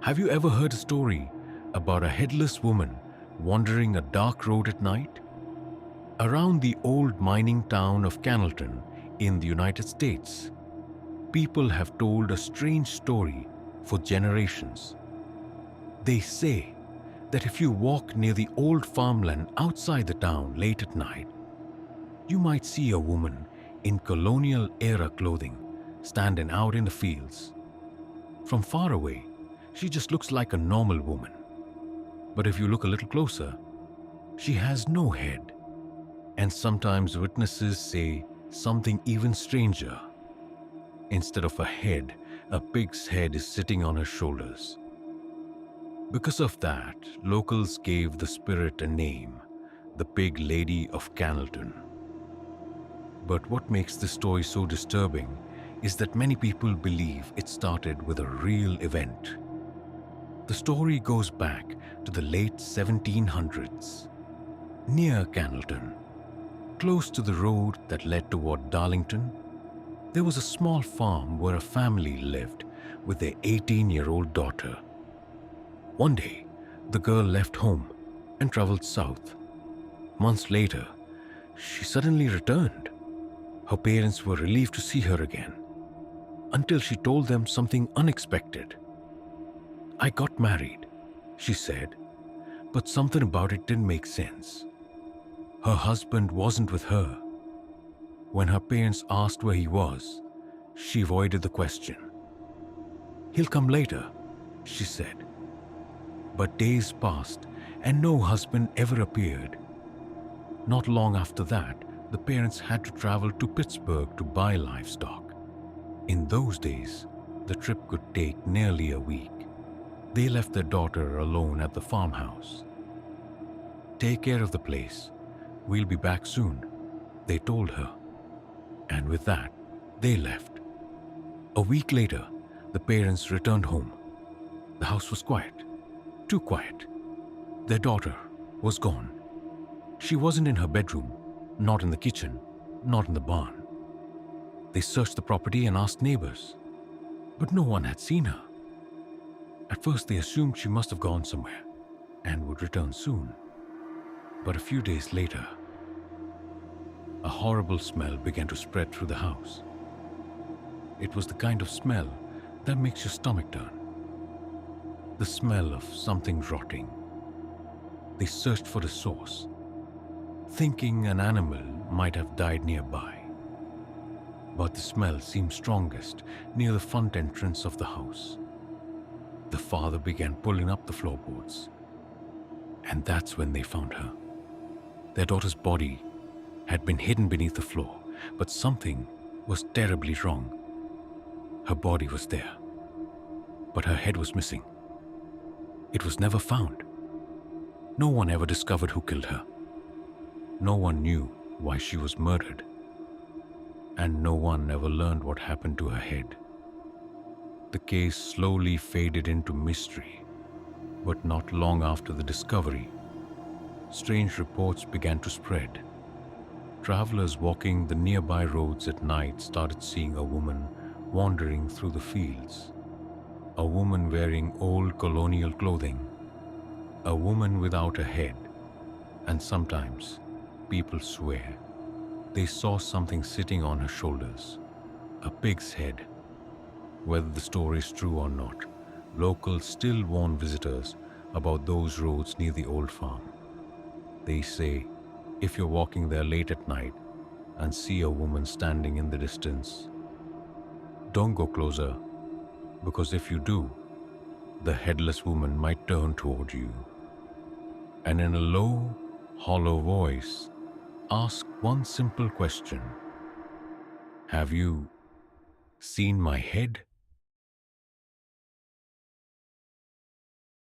Have you ever heard a story about a headless woman wandering a dark road at night? Around the old mining town of Cannleton in the United States, people have told a strange story for generations. They say that if you walk near the old farmland outside the town late at night, you might see a woman in colonial era clothing standing out in the fields. From far away, she just looks like a normal woman. But if you look a little closer, she has no head. And sometimes witnesses say something even stranger. Instead of a head, a pig's head is sitting on her shoulders. Because of that, locals gave the spirit a name, the Pig Lady of Cannleton. But what makes this story so disturbing is that many people believe it started with a real event. The story goes back to the late 1700s. Near Cannleton, close to the road that led toward Darlington, there was a small farm where a family lived with their 18-year-old daughter. One day, the girl left home and traveled south. Months later, she suddenly returned. Her parents were relieved to see her again, until she told them something unexpected. "I got married," she said, but something about it didn't make sense. Her husband wasn't with her. When her parents asked where he was, she avoided the question. "He'll come later," she said. But days passed and no husband ever appeared. Not long after that, the parents had to travel to Pittsburgh to buy livestock. In those days, the trip could take nearly a week. They left their daughter alone at the farmhouse. "Take care of the place. We'll be back soon," they told her. And with that, they left. A week later, the parents returned home. The house was quiet. Too quiet. Their daughter was gone. She wasn't in her bedroom, not in the kitchen, not in the barn. They searched the property and asked neighbors, but no one had seen her. At first, they assumed she must have gone somewhere and would return soon. But a few days later, a horrible smell began to spread through the house. It was the kind of smell that makes your stomach turn. The smell of something rotting. They searched for the source, thinking an animal might have died nearby. But the smell seemed strongest near the front entrance of the house. The father began pulling up the floorboards, and that's when they found her. Their daughter's body had been hidden beneath the floor, but something was terribly wrong. Her body was there, but her head was missing. It was never found. No one ever discovered who killed her. No one knew why she was murdered. And no one ever learned what happened to her head. The case slowly faded into mystery, but not long after the discovery, strange reports began to spread. Travelers walking the nearby roads at night started seeing a woman wandering through the fields. A woman wearing old colonial clothing. A woman without a head. And sometimes, people swear, they saw something sitting on her shoulders. A pig's head. Whether the story is true or not, locals still warn visitors about those roads near the old farm. They say, if you're walking there late at night and see a woman standing in the distance, don't go closer, because if you do, the headless woman might turn toward you. And in a low, hollow voice, ask one simple question. Have you seen my head?